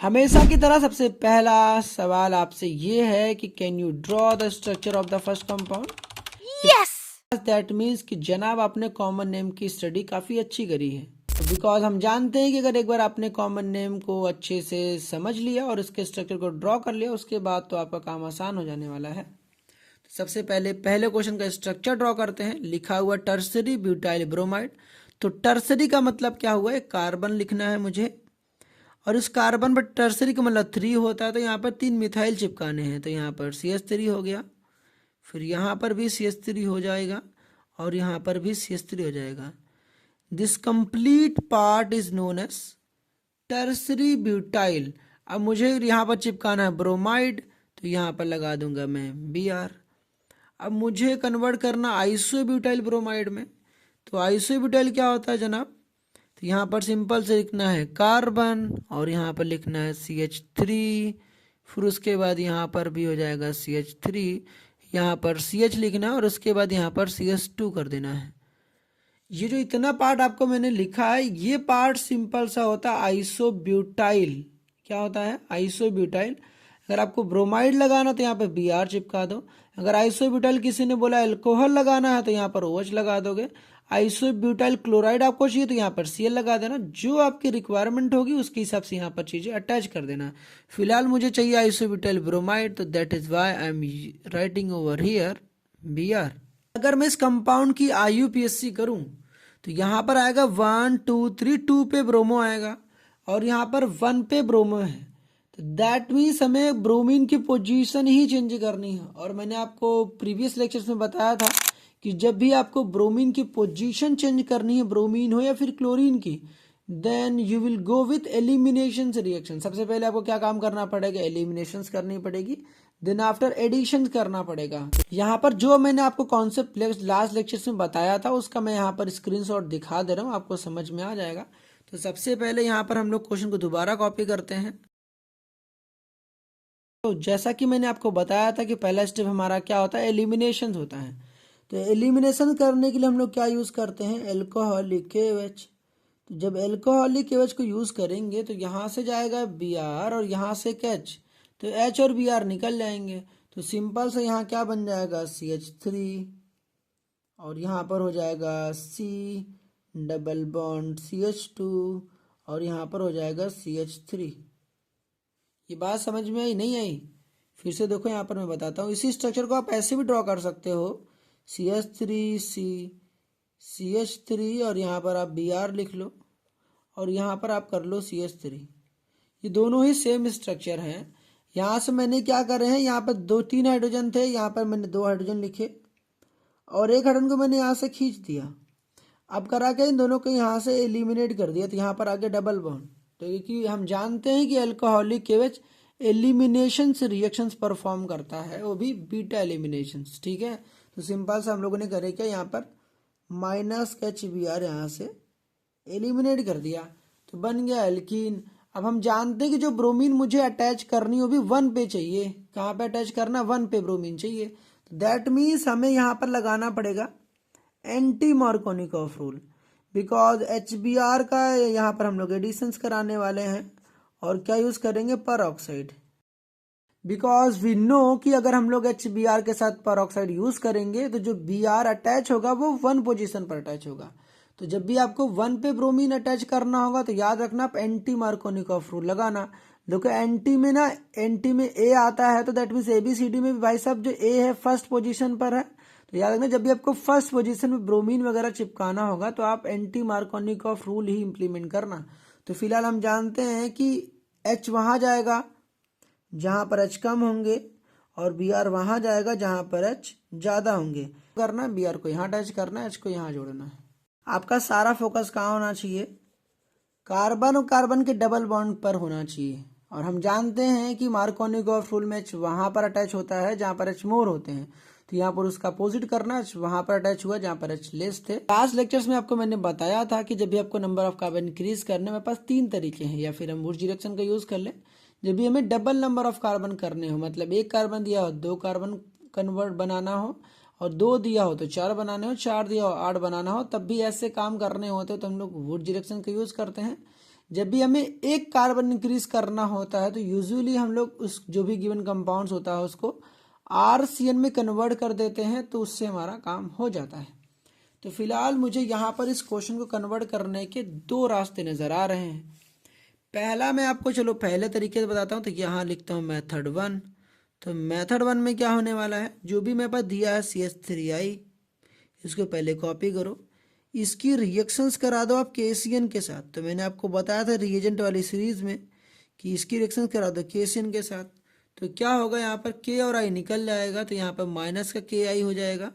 हमेशा की तरह सबसे पहला सवाल आपसे ये है कि can you draw the structure of the first compound. Yes. That means कि जनाब आपने कॉमन नेम की स्टडी काफ़ी अच्छी करी है। बिकॉज हम जानते हैं कि अगर एक बार आपने कॉमन नेम को अच्छे से समझ लिया और इसके स्ट्रक्चर को ड्रॉ कर लिया, उसके बाद तो आपका काम आसान हो जाने वाला है। तो सबसे पहले क्वेश्चन का स्ट्रक्चर ड्रॉ करते हैं। लिखा हुआ टर्सरी ब्यूटाइल ब्रोमाइड। तो टर्सरी का मतलब क्या हुआ, एक कार्बन लिखना है मुझे, और इस कार्बन पर टर्सरी का मतलब 3 होता है, तो यहाँ पर 3 मिथाइल चिपकाने हैं। तो यहाँ पर CH3 हो गया, फिर यहाँ पर भी CH3 हो जाएगा, और यहाँ पर भी CH3 हो जाएगा। This complete part is known as tertiary butyl. अब मुझे यहाँ पर चिपकाना है ब्रोमाइड, तो यहाँ पर लगा दूंगा मैं Br। अब मुझे कन्वर्ट करना आइसोब्यूटाइल ब्रोमाइड में। तो आइसोब्यूटाइल क्या होता है जनाब, तो यहाँ पर सिंपल से लिखना है कार्बन, और यहाँ पर लिखना है CH3, फिर उसके बाद यहाँ पर भी हो जाएगा CH3, यहाँ पर CH लिखना है, और उसके बाद यहाँ पर CH2 कर देना है। ये जो इतना पार्ट आपको मैंने लिखा है, ये पार्ट सिंपल सा होता है आइसोब्यूटाइल। क्या होता है, आइसोब्यूटाइल। अगर आपको ब्रोमाइड लगाना तो यहाँ पे Br चिपका दो। अगर आइसोब्यूटाइल किसी ने बोला एल्कोहल लगाना है तो यहाँ पर OH लगा दोगे। आइसोब्यूटाइल क्लोराइड आपको चाहिए तो यहाँ पर Cl लगा देना। जो आपकी रिक्वायरमेंट होगी उसके हिसाब से यहाँ पर चीज़ें अटैच कर देना। फिलहाल मुझे चाहिए आइसोब्यूटाइल ब्रोमाइड, तो that is why I am writing over here Br। अगर मैं इस कंपाउंड की IUPAC करूं तो यहाँ पर आएगा 1 2 3, 2 पे ब्रोमो आएगा, और यहाँ पर 1 पे ब्रोमो है। तो दैट मीन्स हमें ब्रोमीन की पोजीशन ही चेंज करनी है। और मैंने आपको प्रीवियस लेक्चर्स में बताया था कि जब भी आपको ब्रोमीन की पोजीशन चेंज करनी है, ब्रोमीन हो या फिर क्लोरीन की, then you will go with elimination reaction. सबसे पहले आपको क्या काम करना पड़ेगा, एलिमिनेशन करनी पड़ेगी, देन आफ्टर एडिशन करना पड़ेगा। यहाँ पर जो मैंने आपको कॉन्सेप्ट लास्ट लेक्चर्स में बताया था उसका मैं यहाँ पर स्क्रीनशॉट दिखा दे रहा हूँ, आपको समझ में आ जाएगा। तो सबसे पहले यहाँ पर हम लोग क्वेश्चन को दोबारा कॉपी करते हैं। तो जैसा कि मैंने आपको बताया था कि पहला स्टेप हमारा क्या होता है, एलिमिनेशन होता है। तो एलिमिनेशन करने के लिए हम लोग क्या यूज़ करते हैं, एल्कोहलिक KOH। तो जब एल्कोहलिक KOH को यूज़ करेंगे तो यहाँ से जाएगा Br और यहाँ से H, तो H और Br निकल जाएंगे। तो सिंपल से यहाँ क्या बन जाएगा, CH3, और यहाँ पर हो जाएगा C डबल बॉन्ड CH2, और यहाँ पर हो जाएगा CH3। ये बात समझ में आई नहीं आई, फिर से देखो यहाँ पर मैं बताता हूँ। इसी स्ट्रक्चर को आप ऐसे भी ड्रॉ कर सकते हो, CH3 और यहाँ पर आप Br लिख लो, और यहाँ पर आप कर लो CH3। ये दोनों ही सेम स्ट्रक्चर हैं। यहाँ से मैंने क्या करे हैं, यहाँ पर 2 3 हाइड्रोजन थे, यहाँ पर मैंने 2 हाइड्रोजन लिखे, और एक हाइड्रोजन को मैंने यहाँ से खींच दिया। अब करा के इन दोनों को यहाँ से एलिमिनेट कर दिया, तो यहाँ पर आगे डबल बॉन्ड। तो क्योंकि हम जानते हैं कि alcoholic KOH elimination reactions perform करता है, वो भी बीटा एलिमिनेशन, ठीक है। तो सिंपल से हम लोगों ने करे क्या, यहाँ पर -HBr यहाँ से एलिमिनेट कर दिया, तो बन गया एल्कीन। अब हम जानते हैं कि जो ब्रोमीन मुझे अटैच करनी हो भी 1 पे चाहिए। कहाँ पे अटैच करना, 1 पे ब्रोमीन चाहिए। तो दैट मीन्स हमें यहाँ पर लगाना पड़ेगा anti Markovnikov rule, because HBr का यहाँ पर हम लोग एडिशंस कराने वाले हैं, और क्या यूज़ करेंगे, पर ऑक्साइड। बिकॉज वी नो कि अगर हम लोग HBr के साथ पर ऑक्साइड यूज़ करेंगे तो जो Br अटैच होगा वो 1 पोजीशन पर अटैच होगा। तो जब भी आपको 1 पे ब्रोमीन अटैच करना होगा तो याद रखना आप एंटी मार्कोनिकॉफ रूल लगाना। देखो एंटी में A आता है, तो दैट मीन्स ABCD में भी भाई साहब जो A है फर्स्ट पोजीशन पर है। तो याद रखना जब भी आपको फर्स्ट पोजीशन में ब्रोमीन वगैरह चिपकाना होगा तो आप एंटी मार्कोनिकॉफ रूल ही इंप्लीमेंट करना। तो फिलहाल हम जानते हैं कि H वहाँ जाएगा जहाँ पर H कम होंगे, और Br वहाँ जाएगा जहाँ पर H ज़्यादा होंगे। करना है Br को यहाँ अटैच करना है, H को यहाँ जोड़ना है। आपका सारा फोकस कहाँ होना चाहिए, कार्बन और कार्बन के डबल बॉन्ड पर होना चाहिए। और हम जानते हैं कि मार्कोनिकॉफ रूल में H वहाँ पर अटैच होता है जहाँ पर H मोर होते हैं, तो यहाँ पर उसका अपोजिट करना, H वहाँ पर अटैच हुआ जहाँ पर H लेस थे। लास्ट लेक्चर्स में आपको मैंने बताया था कि जब भी आपको नंबर ऑफ कार्बन इंक्रीज करने, मेरे पास 3 तरीके हैं, या फिर हम वुड्स रिएक्शन का यूज़ कर लें। जब भी हमें डबल नंबर ऑफ कार्बन करने हो, मतलब 1 कार्बन दिया हो 2 कार्बन कन्वर्ट बनाना हो, और 2 दिया हो तो 4 बनाने हो, 4 दिया हो 8 बनाना हो, तब भी ऐसे काम करने होते तो हम लोग वुड्स रिएक्शन का यूज़ करते हैं। जब भी हमें एक कार्बन इंक्रीज करना होता है तो यूजुअली हम लोग उस जो भी गिवन कंपाउंड्स होता है उसको RCN में कन्वर्ट कर देते हैं, तो उससे हमारा काम हो जाता है। तो फिलहाल मुझे यहाँ पर इस क्वेश्चन को कन्वर्ट करने के दो रास्ते नज़र आ रहे हैं। पहला मैं आपको चलो पहले तरीके से बताता हूँ। तो यहाँ लिखता हूँ मेथड 1। तो मेथड 1 में क्या होने वाला है, जो भी मेरे पास दिया है CH3I, इसको पहले कॉपी करो, इसकी रिएक्शंस करा दो आप KCN के साथ। तो मैंने आपको बताया था रिएजेंट वाली सीरीज में कि इसकी रिएक्शंस करा दो KCN के साथ। तो क्या होगा, यहाँ पर K और I निकल जाएगा, तो यहाँ पर माइनस का KI हो जाएगा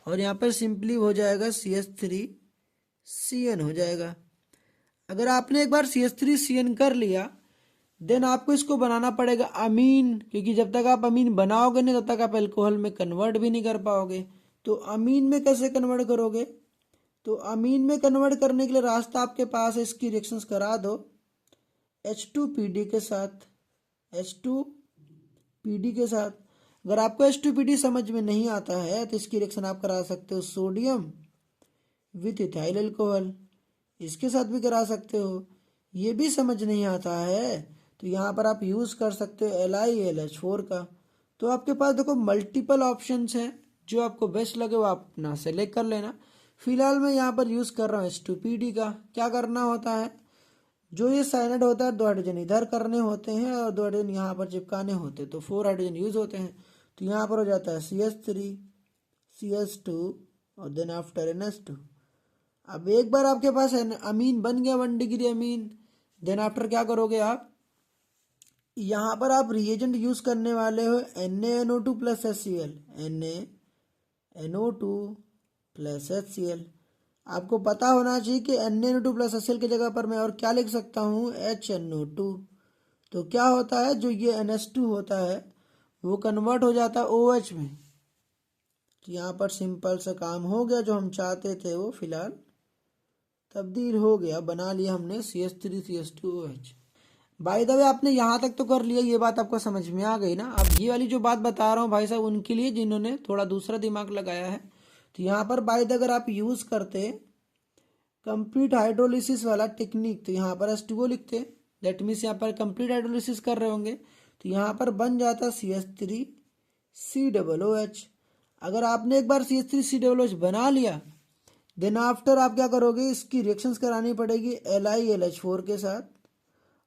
और यहाँ पर सिंपली हो जाएगा CH3CN हो जाएगा। अगर आपने एक बार CH3CN कर लिया देन आपको इसको बनाना पड़ेगा अमीन, क्योंकि जब तक आप अमीन बनाओगे नहीं तब तक आप अल्कोहल में कन्वर्ट भी नहीं कर पाओगे। तो अमीन में कैसे कन्वर्ट करोगे, तो अमीन में कन्वर्ट करने के लिए रास्ता आपके पास है, इसकी रिएक्शंस करा दो H2PD के साथ, H2PD के साथ। अगर आपको H2PD समझ में नहीं आता है तो इसकी रिएक्शन आप करा सकते हो सोडियम विथ इथाइल अल्कोहल, इसके साथ भी करा सकते हो। ये भी समझ नहीं आता है तो यहाँ पर आप यूज़ कर सकते हो LiLH4 का। तो आपके पास देखो मल्टीपल ऑप्शंस हैं, जो आपको बेस्ट लगे वो आप अपना सेलेक्ट कर लेना। फिलहाल मैं यहाँ पर यूज़ कर रहा हूँ H2PD का। क्या करना होता है, जो ये साइनाइड होता है 2 हाइड्रोजन इधर करने होते हैं और 2 हाइड्रोजन यहाँ पर चिपकाने होते हैं, तो 4 हाइड्रोजन यूज होते हैं। तो यहाँ पर हो जाता है CH3 CH2 और देन आफ्टर NH2। अब एक बार आपके पास अमीन बन गया 1 डिग्री अमीन, देन आफ्टर क्या करोगे आप, यहाँ पर आप रिएजेंट यूज करने वाले हो NaNO2 plus HCl, NaNO2 plus HCl। आपको पता होना चाहिए कि NaNO2 प्लस HCl की जगह पर मैं और क्या लिख सकता हूँ, HNO2। तो क्या होता है, जो ये NH2 होता है वो कन्वर्ट हो जाता है OH में। तो यहाँ पर सिंपल सा काम हो गया, जो हम चाहते थे वो फिलहाल तब्दील हो गया, बना लिया हमने CH3CH2OH। बाय द वे आपने यहाँ तक तो कर लिया, ये बात आपको समझ में आ गई ना। अब ये वाली जो बात बता रहा हूँ भाई साहब उनके लिए जिन्होंने थोड़ा दूसरा दिमाग लगाया है। तो यहाँ पर बाय द अगर आप यूज़ करते कंप्लीट हाइड्रोलिसिस वाला टेक्निक, तो यहाँ पर H2O लिखते, दैट मीन्स यहाँ पर कंप्लीट हाइड्रोलिसिस कर रहे होंगे, तो यहाँ पर बन जाता CH3COOH। अगर आपने एक बार CH3COOH बना लिया देन आफ्टर आप क्या करोगे, इसकी रिएक्शंस करानी पड़ेगी LiLH4 के साथ,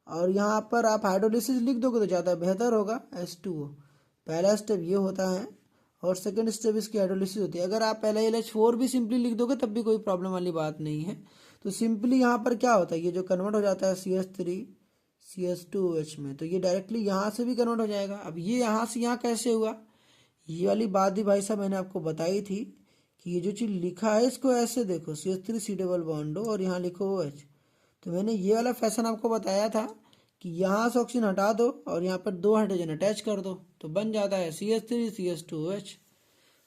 और यहाँ पर आप हाइड्रोलिसिस लिख दोगे तो ज़्यादा बेहतर होगा H2O। पहला स्टेप ये होता है और सेकंड स्टेप इसकी हाइड्रोलिसिस होती है। अगर आप LiLH4 भी सिंपली लिख दोगे तब भी कोई प्रॉब्लम वाली बात नहीं है। तो सिंपली यहाँ पर क्या होता है, ये जो कन्वर्ट हो जाता है CH3CH2OH में, तो ये डायरेक्टली यहाँ से भी कन्वर्ट हो जाएगा। अब ये यहाँ से यहाँ कैसे हुआ, ये वाली बात भी भाई साहब मैंने आपको बताई थी कि ये जो चीज़ लिखा है इसको ऐसे देखो, CH3C डबल बॉन्ड और यहाँ लिखो OH। तो मैंने ये वाला फैशन आपको बताया था कि यहाँ से ऑक्सीजन हटा दो और यहाँ पर 2 हाइड्रोजन अटैच कर दो, तो बन जाता है CH3CH2OH।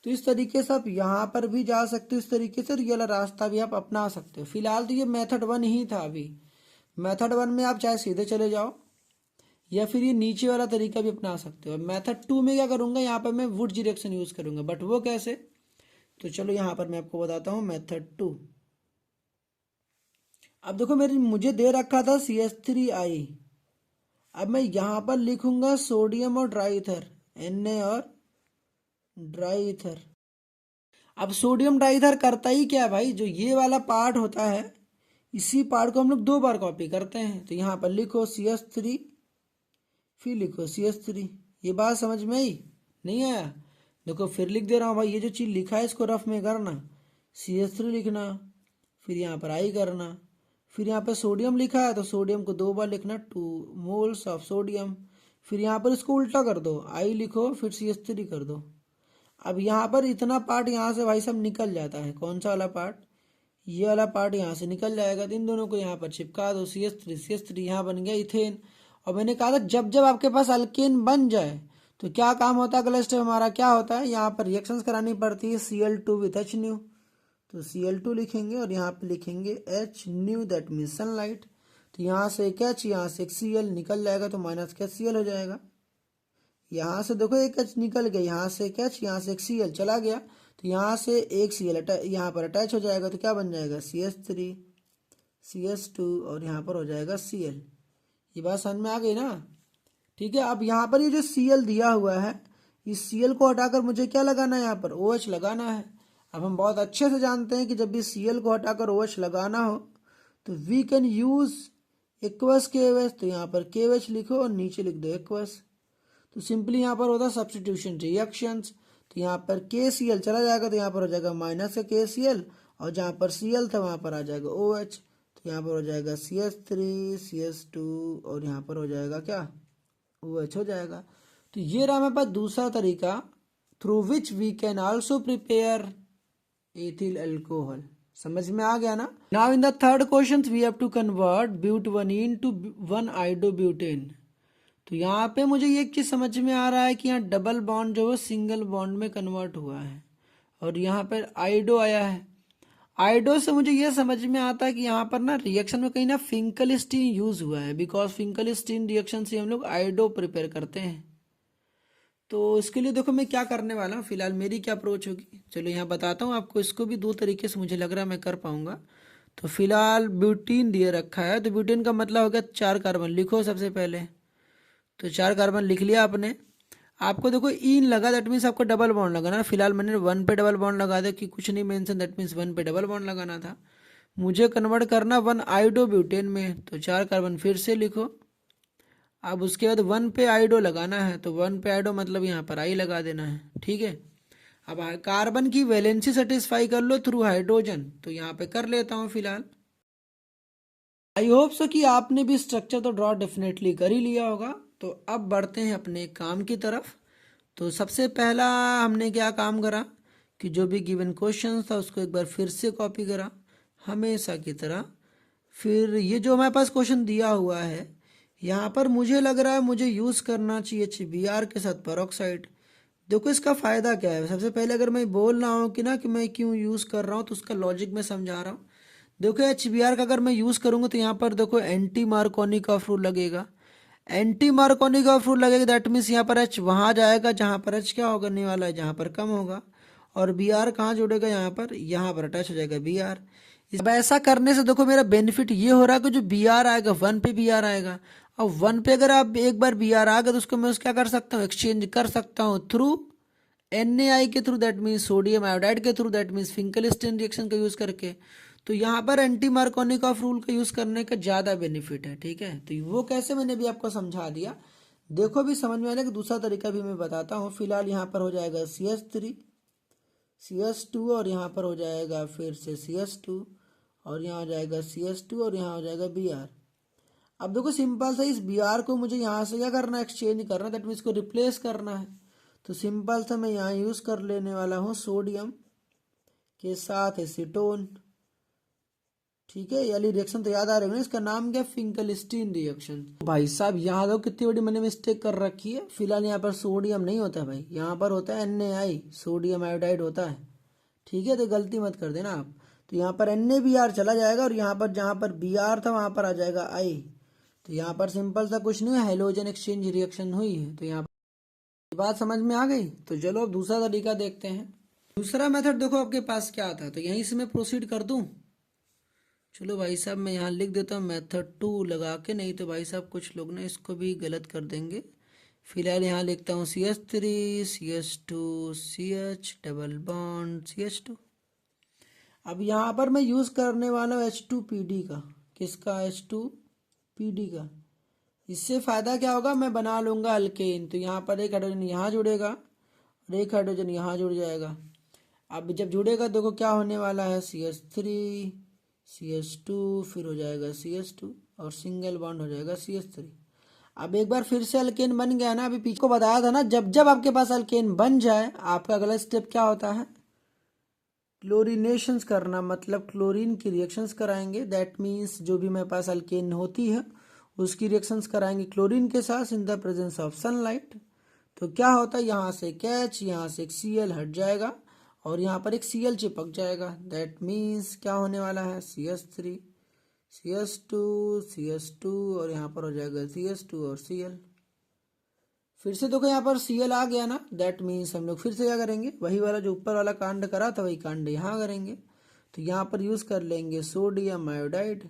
तो इस तरीके से आप यहाँ पर भी जा सकते हो, इस तरीके से ये वाला रास्ता भी आप अपना सकते हो। फिलहाल तो ये मेथड 1 ही था। अभी मेथड 1 में आप चाहे सीधे चले जाओ या फिर ये नीचे वाला तरीका भी अपना सकते हो। मेथड 2 में क्या करूँगा, यहाँ पर मैं वुड्स रिएक्शन यूज़ करूँगा, बट वो कैसे, तो चलो यहाँ पर मैं आपको बताता हूँ मेथड 2। अब देखो मुझे दे रखा था CH3I, अब मैं यहाँ पर लिखूंगा सोडियम और ड्राई ईथर, Na और ड्राई ईथर। अब सोडियम ड्राई ईथर करता ही क्या है भाई, जो ये वाला पार्ट होता है इसी पार्ट को हम लोग 2 बार कॉपी करते हैं। तो यहाँ पर लिखो CH3 फिर लिखो CH3। ये बात समझ में आई, नहीं आया, देखो फिर लिख दे रहा हूँ भाई, ये जो चीज़ लिखा है इसको रफ में करना, CH3 लिखना, फिर यहाँ पर I करना, फिर यहाँ पर सोडियम लिखा है तो सोडियम को 2 बार लिखना, 2 मोल्स ऑफ सोडियम, फिर यहाँ पर इसको उल्टा कर दो, I लिखो फिर CH3 कर दो। अब यहाँ पर इतना पार्ट यहाँ से भाई साहब निकल जाता है, कौन सा वाला पार्ट, ये वाला पार्ट यहाँ से निकल जाएगा। तो इन दोनों को यहाँ पर चिपका दो, CH3 यहाँ बन गया इथेन। और मैंने कहा था जब जब आपके पास अल्केन बन जाए तो क्या काम होता है, अगला स्टेप हमारा क्या होता है, यहाँ पर रिएक्शंस करानी पड़ती है Cl2 विथ HNu। तो Cl2 लिखेंगे और यहाँ पे लिखेंगे HNu, दैट मीन्स सनलाइट। तो यहाँ से एक H, यहाँ से एक Cl निकल जाएगा तो माइनस का Cl हो जाएगा। यहाँ से देखो एक H निकल गया, यहाँ से एक H, यहाँ से एक Cl चला गया, तो यहाँ से एक Cl यहाँ पर अटैच हो जाएगा, तो क्या बन जाएगा CH3 CH2 और यहाँ पर हो जाएगा Cl। ये बात समझ में आ गई ना? ठीक है। अब यहाँ पर ये जो Cl दिया हुआ है, इस Cl को हटाकर मुझे क्या लगाना है? यहाँ पर OH लगाना है। अब हम बहुत अच्छे से जानते हैं कि जब भी Cl को हटाकर OH लगाना हो तो we can use aqueous KOH। तो यहाँ पर KOH लिखो और नीचे लिख दो एक्वस। तो सिंपली यहाँ पर होता है सब्सटीट्यूशन रिएक्शंस। तो यहाँ पर KCl चला जाएगा तो यहाँ पर हो जाएगा माइनस का KCl, और जहाँ पर Cl था वहाँ पर आ जाएगा OH। तो यहाँ पर हो जाएगा CH3 CH2 और यहाँ पर हो जाएगा क्या? OH हो जाएगा। तो ये रहा हमारे पास दूसरा तरीका, through which we can also prepare ethyl alcohol. समझ में आ गया ना? Now in the third question we have to convert butene to 1-iodobutane। तो यहाँ पे मुझे ये चीज समझ में आ रहा है कि यहाँ डबल बॉन्ड जो है सिंगल बॉन्ड में कन्वर्ट हुआ है, और यहाँ पर आइडो आया है। आइडो से मुझे ये समझ में आता है कि यहाँ पर ना रिएक्शन में कहीं ना फिंकलिस्टीन यूज हुआ है, बिकॉज फिंकलिस्टीन रिएक्शन से हम लोग आइडो प्रिपेयर करते हैं। तो इसके लिए देखो मैं क्या करने वाला हूँ, फिलहाल मेरी क्या अप्रोच होगी, चलो यहाँ बताता हूँ आपको। इसको भी दो तरीके से मुझे लग रहा है मैं कर पाऊंगा। तो फिलहाल ब्यूटीन दिए रखा है, तो ब्यूटीन का मतलब हो गया 4 कार्बन। लिखो सबसे पहले, तो 4 कार्बन लिख लिया आपने। आपको देखो इन लगा, दैट मीन्स आपको डबल बॉन्ड लगाना। फिलहाल मैंने 1 पे डबल बॉन्ड लगा दिया कि कुछ नहीं मेंशन, दैट मीन्स 1 पे डबल बॉन्ड लगाना था। मुझे कन्वर्ट करना 1-iodobutane में, तो 4 कार्बन फिर से लिखो। अब उसके बाद 1 पे आइडो लगाना है, तो 1 पे आइडो मतलब यहाँ पर आई लगा देना है। ठीक है। अब कार्बन की वैलेंसी सेटिस्फाई कर लो थ्रू हाइड्रोजन, तो यहाँ पे कर लेता हूँ फिलहाल। आई होप सो कि आपने भी स्ट्रक्चर तो ड्रॉ डेफिनेटली कर ही लिया होगा। तो अब बढ़ते हैं अपने काम की तरफ। तो सबसे पहला हमने क्या काम करा कि जो भी गिवन क्वेश्चन था उसको एक बार फिर से कॉपी करा हमेशा की तरह। फिर ये जो हमारे पास क्वेश्चन दिया हुआ है, यहाँ पर मुझे लग रहा है मुझे यूज़ करना चाहिए HBr के साथ पेरोक्साइड। देखो इसका फ़ायदा क्या है, सबसे पहले अगर मैं बोल रहा हूँ कि ना कि मैं क्यों यूज़ कर रहा हूँ, तो उसका लॉजिक मैं समझा रहा हूँ। देखो HBr का अगर मैं यूज़ करूँगा तो यहाँ पर देखो एंटी मार्कोनी का रूल लगेगा। एंटी मार्कोनी का रूल लगेगा, दैट मीन्स यहाँ पर H वहाँ जाएगा जहाँ पर H क्या होने वाला है, जहाँ पर कम होगा। और Br कहाँ जुड़ेगा, यहाँ पर अटैच हो जाएगा Br। अब ऐसा करने से देखो मेरा बेनिफिट ये हो रहा है कि जो Br आएगा 1 पे Br आएगा। अब 1 पे अगर आप एक बार Br आ गया तो उसको मैं क्या कर सकता हूँ, एक्सचेंज कर सकता हूँ थ्रू NaI के through, that means sodium iodide के थ्रू, दैट मीन्स फिंकलिस्टीन रिएक्शन का यूज़ करके। तो यहाँ पर एंटी मार्कोनिकॉफ रूल का यूज़ करने का ज़्यादा बेनिफिट है। ठीक है। तो वो कैसे मैंने भी आपको समझा दिया। देखो भी समझ में आने का दूसरा तरीका भी मैं बताता हूँ। फिलहाल यहाँ पर हो जाएगा CH3 CH2 और यहाँ पर हो जाएगा फिर से CH2 और यहाँ हो जाएगा CH2 और यहाँ हो जाएगा Br। अब देखो सिंपल सा इस Br को मुझे यहाँ से क्या करना है, एक्सचेंज करना, दैट मीन्स इसको रिप्लेस करना है। तो सिंपल सा मैं यहाँ यूज़ कर लेने वाला हूँ सोडियम के साथ एसीटोन। ठीक है। ये वाली रिएक्शन तो याद आ रही है ना, इसका नाम क्या, फिंकलिस्टीन रिएक्शन। भाई साहब यहाँ दो कितनी बड़ी मैंने मिस्टेक कर रखी है। फिलहाल यहाँ पर सोडियम नहीं होता भाई, यहाँ पर होता है NaI, सोडियम आयोडाइड होता है। ठीक है। तो गलती मत कर देना आप। तो यहाँ पर NaBr चला जाएगा और यहाँ पर जहाँ पर Br था वहाँ पर आ जाएगा I। तो यहाँ पर सिंपल सा कुछ नहीं है, हेलोजन एक्सचेंज रिएक्शन हुई है। तो यहाँ पर बात समझ में आ गई। तो चलो अब दूसरा तरीका देखते हैं। दूसरा मेथड देखो आपके पास क्या था, तो यहीं से मैं प्रोसीड कर दूं। चलो भाई साहब मैं यहाँ लिख देता हूँ मेथड 2 लगा के, नहीं तो भाई साहब कुछ लोग ना इसको भी गलत कर देंगे। फिलहाल यहाँ लिखता हूँ CH3 CH2 CH double bond CH2। अब यहाँ पर मैं यूज़ करने वाला हूँ H2PD का। किसका, H2PD का। इससे फ़ायदा क्या होगा, मैं बना लूँगा अल्केन। तो यहाँ पर एक हाइड्रोजन यहाँ जुड़ेगा और एक हाइड्रोजन यहाँ जुड़ जाएगा। अब जब जुड़ेगा देखो क्या होने वाला है, CH3 CH2 फिर हो जाएगा CH2 और सिंगल बॉन्ड हो जाएगा CH3। अब एक बार फिर से अल्केन बन गया ना, अभी पीछे को बताया था ना, जब जब आपके पास अल्केन बन जाए आपका अगला स्टेप क्या होता है, क्लोरीनेशंस करना, मतलब क्लोरीन की रिएक्शंस कराएंगे। दैट मीन्स जो भी मेरे पास अल्केन होती है उसकी रिएक्शंस कराएंगे क्लोरीन के साथ in the presence of sunlight. तो क्या होता है, यहाँ से एक H, यहाँ से एक Cl हट जाएगा और यहाँ पर एक Cl चिपक जाएगा। दैट मीन्स क्या होने वाला है, CH3 CH2 CH2 और यहाँ पर हो जाएगा CH2 और Cl। फिर से देखो यहाँ पर Cl आ गया ना, दैट मीन्स हम लोग फिर से क्या करेंगे, वही वाला जो ऊपर वाला कांड करा था वही कांड यहाँ करेंगे। तो यहाँ पर यूज़ कर लेंगे sodium iodide.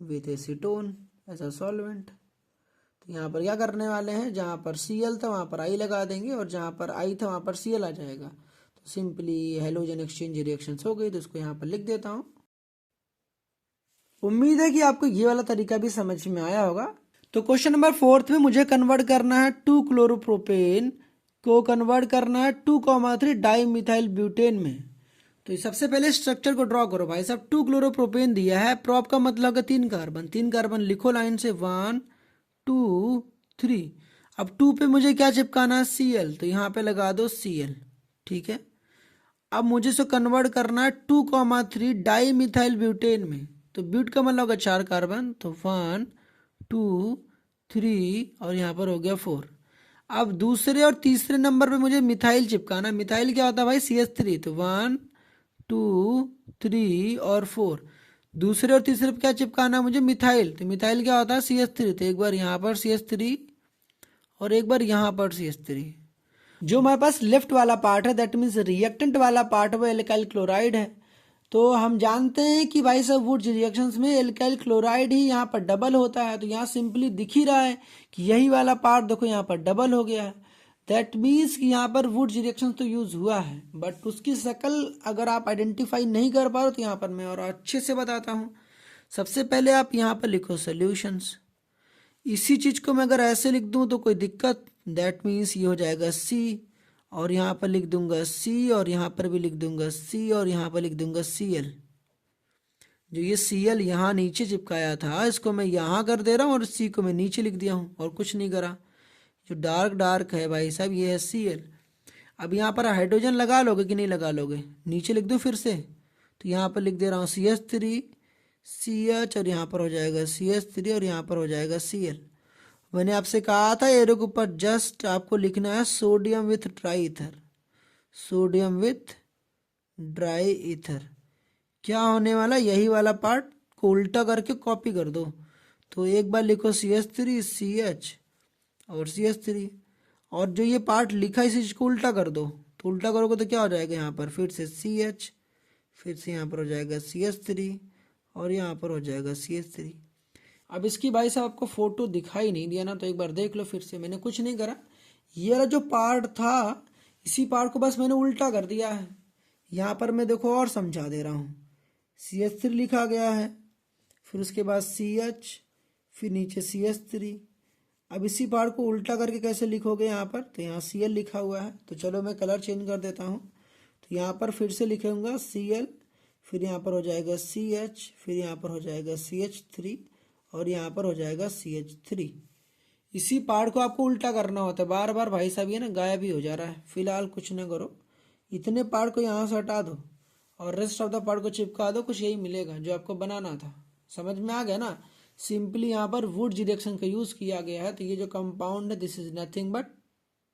With acetone as a solvent. तो यहाँ पर क्या करने वाले हैं, जहाँ पर Cl था वहाँ पर I लगा देंगे और जहाँ पर I था वहाँ पर Cl आ जाएगा। तो सिंपली हेलोजन एक्सचेंज रिएक्शंस हो गई। तो इसको यहाँ पर लिख देता हूँ। उम्मीद है कि आपको ये वाला तरीका भी समझ में आया होगा। तो क्वेश्चन नंबर 4 में मुझे कन्वर्ट करना है 2 क्लोरोप्रोपेन को कन्वर्ट करना है 2,3 डाई मिथाइल ब्यूटेन में। तो सबसे पहले स्ट्रक्चर को ड्रॉ करो भाई साहब। 2 क्लोरोप्रोपेन दिया है, प्रोप का मतलब है 3 कार्बन। 3 कार्बन लिखो लाइन से, 1 2 3। अब 2 पे मुझे क्या चिपकाना है, Cl, तो यहाँ पे लगा दो Cl। ठीक है, अब मुझे इसको कन्वर्ट करना है 2,3 डाई मिथाइल ब्यूटेन में। तो ब्यूट का मतलब होगा 4 कार्बन, तो 1 2 3 और यहाँ पर हो गया 4। अब दूसरे और तीसरे नंबर पे मुझे मिथाइल चिपकाना। मिथाइल क्या होता है भाई, CH3। तो 1 2 3 और 4। दूसरे और तीसरे पे क्या चिपकाना है मुझे, मिथाइल। तो मिथाइल क्या होता है, CH3। तो एक बार यहाँ पर CH3 और एक बार यहाँ पर CH3। जो हमारे पास लेफ्ट वाला पार्ट है, दैट मीन्स रिएक्टेंट वाला पार्ट, वो एल्काइल क्लोराइड है। तो हम जानते हैं कि भाई साहब वुड्स रिएक्शंस में एल्काइल क्लोराइड ही यहाँ पर डबल होता है। तो यहाँ सिंपली दिख ही रहा है कि यही वाला पार्ट देखो यहाँ पर डबल हो गया है। दैट मीन्स कि यहाँ पर वुड्स रिएक्शन तो यूज हुआ है, बट उसकी शक्ल अगर आप आइडेंटिफाई नहीं कर पा रहे तो यहाँ पर मैं और अच्छे से बताता हूँ। सबसे पहले आप यहाँ पर लिखो सोल्यूशंस। इसी चीज को मैं अगर ऐसे लिख दूं तो कोई दिक्कत, दैट मीन्स ये हो जाएगा C, और यहाँ पर लिख दूंगा C, और यहाँ पर भी लिख दूंगा C, और यहाँ पर लिख दूंगा Cl। जो ये Cl यहाँ नीचे चिपकाया था, इसको मैं यहाँ कर दे रहा हूँ और C को मैं नीचे लिख दिया हूँ और कुछ नहीं करा। जो डार्क डार्क है भाई साहब, ये है Cl। अब यहाँ पर हाइड्रोजन लगा लोगे कि नहीं लगा लोगे, नीचे लिख दो फिर से। तो यहाँ पर लिख दे रहा हूँ CH3 CH, और यहाँ पर हो जाएगा CH3 और यहाँ पर हो जाएगा Cl। मैंने आपसे कहा था एरो के ऊपर जस्ट आपको लिखना है sodium with dry ether. Sodium with dry ether क्या होने वाला, यही वाला पार्ट को उल्टा करके कॉपी कर दो। तो एक बार लिखो CH3 CH और CH3, और जो ये पार्ट लिखा है इसी चीज को उल्टा कर दो। तो उल्टा करोगे तो क्या हो जाएगा, यहाँ पर फिर से CH, फिर से यहाँ पर हो जाएगा CH3 और यहाँ पर हो जाएगा CH3। अब इसकी भाई साहब आपको फोटो दिखाई नहीं दिया ना, तो एक बार देख लो फिर से। मैंने कुछ नहीं करा, ये वाला जो पार्ट था इसी पार्ट को बस मैंने उल्टा कर दिया है। यहाँ पर मैं देखो और समझा दे रहा हूँ। CH3 लिखा गया है, फिर उसके बाद CH, फिर नीचे CH3। अब इसी पार्ट को उल्टा करके कैसे लिखोगे यहाँ पर, तो यहाँ Cl लिखा हुआ है। तो चलो मैं कलर चेंज कर देता हूँ। तो यहाँ पर फिर से लिखूंगा Cl, फिर यहाँ पर हो जाएगा CH, फिर यहाँ पर हो जाएगा CH3 और यहाँ पर हो जाएगा CH3। इसी पार्ट को आपको उल्टा करना होता है। बार बार भाई साहब ये ना गायब ही हो जा रहा है। फिलहाल कुछ ना करो, इतने पार्ट को यहाँ से हटा दो और रेस्ट ऑफ द पार्ट को चिपका दो, कुछ यही मिलेगा जो आपको बनाना था। समझ में आ गया ना। सिंपली यहाँ पर वुड्स रिएक्शन का यूज किया गया है। तो ये जो कंपाउंड है this is nothing but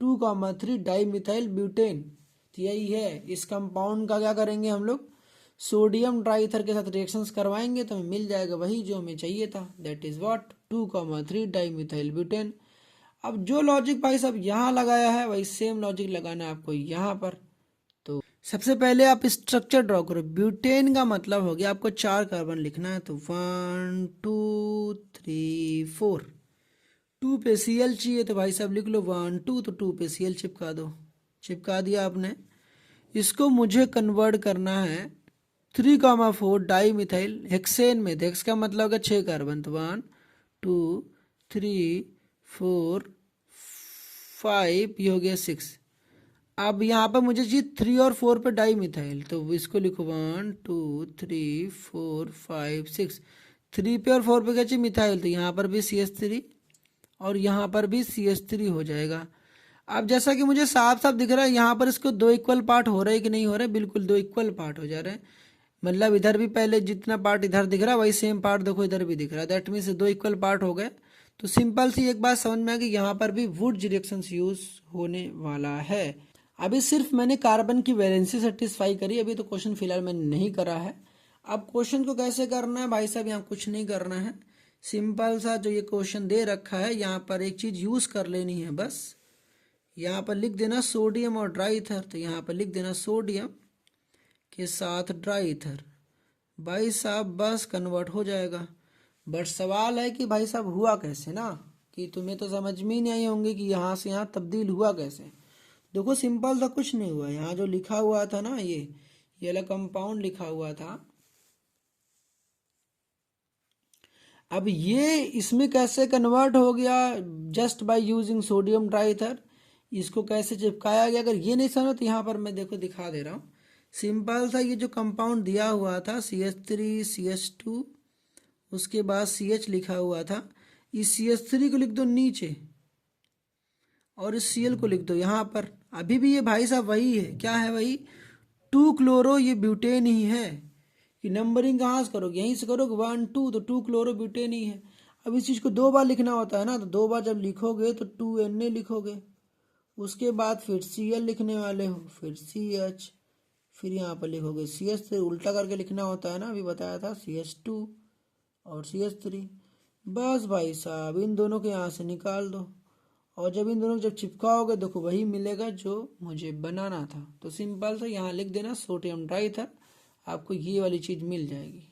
2,3 di methyl butane. तो यही है। इस कंपाउंड का क्या करेंगे हम लोग, सोडियम ट्राईथर के साथ रिएक्शंस करवाएंगे तो हमें मिल जाएगा वही जो हमें चाहिए था, that is what 2,3 di methyl butane. अब जो लॉजिक भाई साहब यहाँ लगाया है वही सेम लॉजिक लगाना है आपको यहाँ पर। तो सबसे पहले आप स्ट्रक्चर ड्रॉ करो। ब्यूटेन का मतलब हो गया आपको 4 कार्बन लिखना है। तो 1 2 3 4। 2 पे Cl चाहिए तो भाई साहब लिख लो 1 2, तो 2 पे Cl चिपका दो। चिपका दिया आपने। इसको मुझे कन्वर्ट करना है 3,4 डाई मिथाइल हेक्सेन में। हेक्स का मतलब होगा 6 कार्बन। तो 1 2 3 4 5, ये हो गया 6। अब यहाँ पर मुझे चाहिए 3 और 4 पे डाई मिथाइल। तो इसको लिखो 1 2 3 4 5 6। 3 पे और 4 पे क्या चाहिए, मिथाइल। तो यहाँ पर भी CH3 और यहाँ पर भी CH3 हो जाएगा। अब जैसा कि मुझे साफ साफ दिख रहा है यहाँ पर इसको 2 इक्वल पार्ट हो रहे हैं कि नहीं हो रहे, बिल्कुल 2 इक्वल पार्ट हो जा रहे हैं। मतलब इधर भी पहले जितना पार्ट इधर दिख रहा है वही सेम पार्ट देखो इधर भी दिख रहा है। दैट मीन्स 2 इक्वल पार्ट हो गए। तो सिंपल सी एक बात समझ में आ गई, यहाँ पर भी वुड्स रिएक्शंस यूज होने वाला है। अभी सिर्फ मैंने कार्बन की वैलेंसी सेटिस्फाई करी, अभी तो क्वेश्चन फिलहाल मैंने नहीं करा है। अब क्वेश्चन को कैसे करना है भाई साहब, यहाँ कुछ नहीं करना है। सिंपल सा जो ये क्वेश्चन दे रखा है यहाँ पर एक चीज यूज कर लेनी है बस। यहाँ पर लिख देना सोडियम और ड्राई ईथर। तो यहाँ पर लिख देना सोडियम के साथ ड्राई ईथर। भाई साहब बस कन्वर्ट हो जाएगा। बट सवाल है कि भाई साहब हुआ कैसे ना, कि तुम्हें तो समझ में ही नहीं आई होंगे कि यहाँ से यहाँ तब्दील हुआ कैसे। देखो सिंपल सा कुछ नहीं हुआ, यहाँ जो लिखा हुआ था ना, ये वाला कंपाउंड लिखा हुआ था, अब ये इसमें कैसे कन्वर्ट हो गया जस्ट बाय यूजिंग सोडियम ट्राइथर, इसको कैसे चिपकाया गया, अगर ये नहीं समझ तो यहाँ पर मैं देखो दिखा दे रहा हूँ। सिंपल सा ये जो कंपाउंड दिया हुआ था CH3CH2, उसके बाद CH लिखा हुआ था, इस CH3 को लिख दो नीचे और इस Cl को लिख दो यहाँ पर। अभी भी ये भाई साहब वही है, क्या है वही, 2 क्लोरो, ये ब्यूटेन ही है। कि नंबरिंग कहाँ से करोगे, यहीं से करोगे 1 2, तो 2 क्लोरो ब्यूटेन ही है। अब इस चीज़ को 2 बार लिखना होता है ना, तो 2 बार जब लिखोगे तो 2Na लिखोगे, उसके बाद फिर Cl लिखने वाले हो, फिर CH, फिर यहाँ पर लिखोगे CH से उल्टा करके लिखना होता है ना, अभी बताया था CH2 और CH3। बस भाई साहब इन दोनों को यहाँ से निकाल दो, और जब इन दोनों को जब चिपकाओगे देखो वही मिलेगा जो मुझे बनाना था। तो सिंपल सा यहाँ लिख देना सोडियम ट्राइथर, आपको ये वाली चीज़ मिल जाएगी।